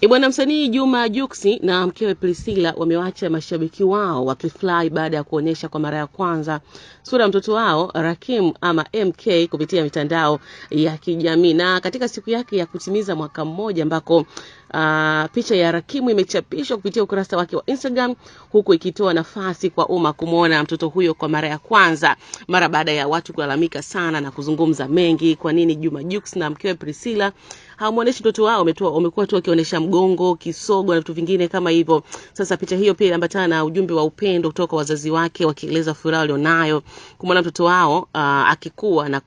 Bwana msanii Juma Jux na mkewe Priscilla wamewacha mashabiki wao wakifly baada ya kuonyesha kwa mara ya kwanza sura ya mtoto wao Rakim ama MK kupitia mitandao ya kijamii. Na katika siku yake ya kutimiza mwaka mmoja ambako picha ya Rakim imechapishwa kupitia ukurasa wake wa Instagram, huku ikitoa nafasi kwa umma kumuona mtoto huyo kwa mara ya kwanza, mara baada ya watu kulalamika sana na kuzungumza mengi kwa nini Juma Jux na mkewe Priscilla hawamuoneshi mtoto wao. Wamekuwa tu wakionyesha mgongo, kisogo na vitu vingine kama hivyo. Sasa picha hiyo pia inaambatana na ujumbe wa upendo kutoka wazazi wake, wakieleza furaha walionayo kumwona mtoto wao akikua na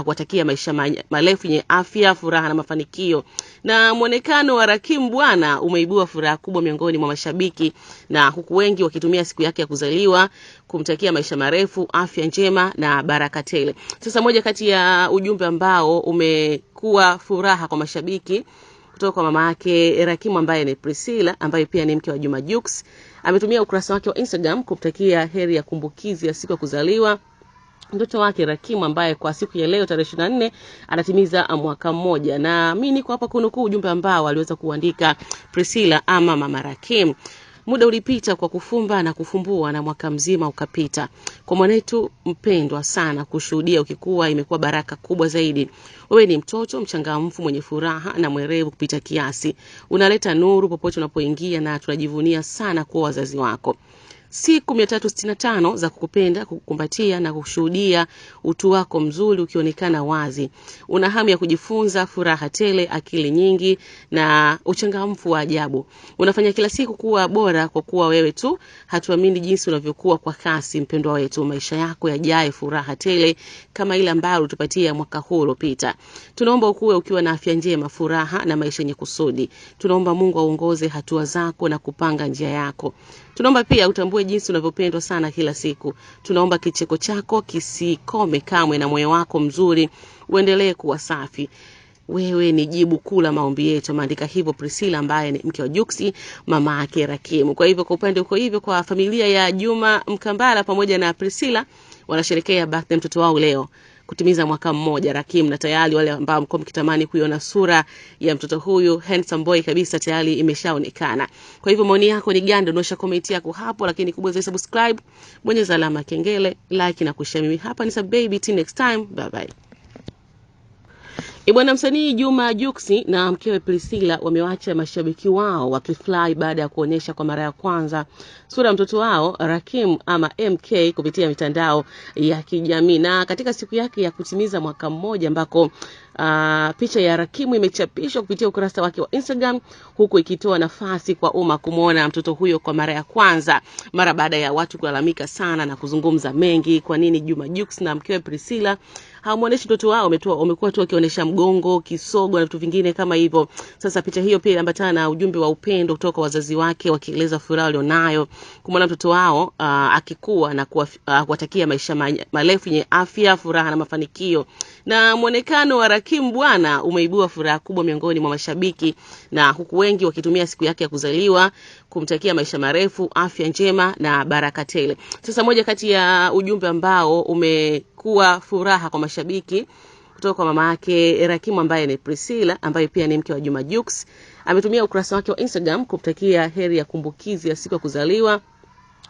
kuwatakia maisha marefu yenye afya, furaha na mafanikio. Na muonekano wa Rakim bwana umeibua furaha kubwa miongoni mwa mashabiki, na huku wengi wakitumia siku yake ya kuzaliwa kumtakia maisha marefu, afya njema na baraka tele. Sasa moja kati ya ujumbe ambao umekuwa furaha kwa mashabiki kutoka kwa mama yake Rakim ambaye ni Priscilla, ambaye pia ni mke wa Juma Jux, ametumia ukurasa wake wa Instagram kumtakia heri ya kumbukizi ya siku ya kuzaliwa mtoto wake Rakim ambaye kwa siku ya leo tarehe 24 anatimiza mwaka mmoja. Na mimi niko hapa kunukuu ujumbe ambao aliweza kuandika Priscilla ama mama Rakim. Muda ulipita kwa kufumba na kufumbua na mwaka mzima ukapita. Kwa mwanetu mpendwa sana, kushuhudia ukikua imekuwa baraka kubwa zaidi. Wewe ni mtoto mchangamfu mwenye furaha na mwerevu kupita kiasi. Unaleta nuru popote unapoingia na tunajivunia sana kuwa wazazi wako. Siku 365 za kukupenda, kukukumbatia na kushuhudia utu wako mzuri ukionekana wazi. Una hamu ya kujifunza, furaha tele, akili nyingi na uchangamfu wa ajabu. Unafanya kila siku kuwa bora kwa kuwa wewe tu. Hatuamini jinsi unavyokuwa kwa kasi mpendwa wetu. Maisha yako yajae furaha tele kama ile ambayo utupatia mwaka huu uliopita. Tunaomba ukue ukiwa na afya njema, furaha na maisha yenye kusudi. Tunaomba Mungu aongoze hatua zako na kupanga njia yako. Tunaomba pia utambue jinsi unavyopendwa sana kila siku. Tunaomba kicheko chako kisikome kamwe na moyo wako mzuri uendelee kuwa safi. Wewe ni jibu kuu la maombi yetu. Maandika hivyo Priscilla ambaye ni mke wa Jux, mama yake Rakim. Kwa hivyo kwa upande uko hivyo kwa familia ya Juma Mkambala pamoja na Priscilla wanasherehekea birthday mtoto wao leo kutimiza mwaka mmoja Rakim, na tayari wale ambao mko mkitamani kuiona sura ya mtoto huyu handsome boy kabisa tayari imeshaonekana. Kwa hivyo maoni yako ni gani? Dondosha comment yako hapo, lakini kubwa zaidi subscribe, bonyeza alama kengele, like na kushare. Mimi hapa ni Baby, till next time, bye bye. Bwana msanii Juma Jux na mkewe Priscilla wamewacha mashabiki wao wakifly baada ya kuonyesha kwa mara ya kwanza sura ya mtoto wao Rakim ama MK kupitia mitandao ya kijamii. Na katika siku yake ya kutimiza mwaka mmoja ambako picha ya Rakim imechapishwa kupitia ukurasa wake wa Instagram, huku ikitoa nafasi kwa umma kumuona mtoto huyo kwa mara ya kwanza, mara baada ya watu kulalamika sana na kuzungumza mengi kwa nini Juma Jux na mkewe Priscilla hawamuoneshi mtoto wao. Wamekuwa tu wakionyesha mgongo, kisogo na vitu vingine kama hivyo. Sasa picha hiyo pia inaambatana na ujumbe wa upendo kutoka wazazi wake, wakieleza furaha walionayo kumwona mtoto wao akikua na kuwatakia maisha marefu yenye afya, furaha na mafanikio. Na muonekano wa Rakim bwana umeibua furaha kubwa miongoni mwa mashabiki, na huku wengi wakitumia siku yake ya kuzaliwa kumtakia maisha marefu, afya njema na baraka tele. Sasa moja kati ya ujumbe ambao umekuwa furaha kwa mashabiki kutoka kwa mama yake Rakim ambaye ni Priscilla, ambaye pia ni mke wa Juma Jux, ametumia ukurasa wake wa Instagram kumtakia heri ya kumbukizi ya siku ya kuzaliwa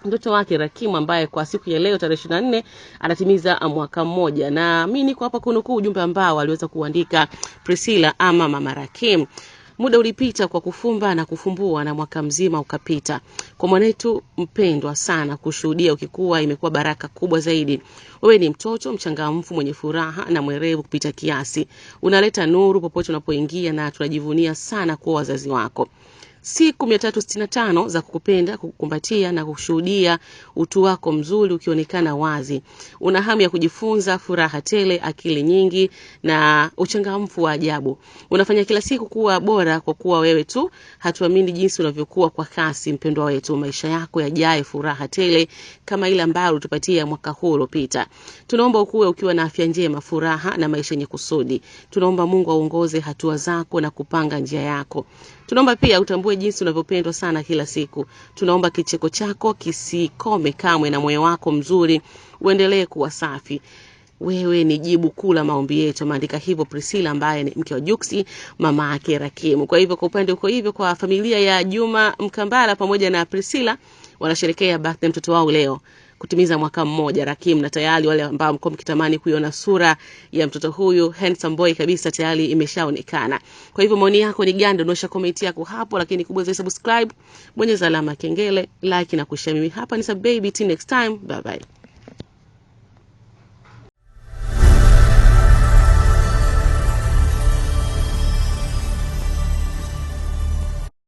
mtoto wake Rakim ambaye kwa siku ya leo tarehe 24 anatimiza mwaka mmoja. Na mimi niko hapa kunukuu ujumbe ambao aliweza kuandika Priscilla ama mama Rakim. Muda ulipita kwa kufumba na kufumbua na mwaka mzima ukapita. Kwa mwanetu mpendwa sana, kushuhudia ukikua imekuwa baraka kubwa zaidi. Wewe ni mtoto mchangamfu mwenye furaha na mwerevu kupita kiasi. Unaleta nuru popote unapoingia na tunajivunia sana kuwa wazazi wako. Siku 365 za kukupenda, kukukumbatia na kushuhudia utu wako mzuri ukionekana wazi. Una hamu ya kujifunza, furaha tele, akili nyingi na uchangamfu wa ajabu. Unafanya kila siku kuwa bora kwa kuwa wewe tu. Hatuamini jinsi unavyokuwa kwa kasi mpendwa wetu. Maisha yako yajae furaha tele kama ile ambayo utupatia mwaka huu uliopita. Tunaomba ukue ukiwa na afya njema, furaha na maisha yenye kusudi. Tunaomba Mungu aongoze hatua zako na kupanga njia yako. Tunaomba pia utambue jinsi unavyopendwa sana kila siku. Tunaomba kicheko chako kisikome kamwe na moyo wako mzuri uendelee kuwa safi. wewe ni jibu kuu la maombi yetu. Ameandika hivyo Priscilla ambaye ni mke wa Juksi, mama yake Rakim. Kwa hivyo kwa upande uko hivyo kwa familia ya Juma Mkambala pamoja na Priscilla wanasherehekea birthday mtoto wao leo kutimiza mwaka mmoja Rakim, na tayari wale ambao mko mkitamani kuiona sura ya mtoto huyu handsome boy kabisa tayari imeshaonekana. Kwa hivyo maoni yako ni gani? Dondosha comment yako hapo, lakini kubwa zaidi subscribe, bonyeza alama kengele, like na kushare. Mimi hapa ni Sababy, till next time, bye bye.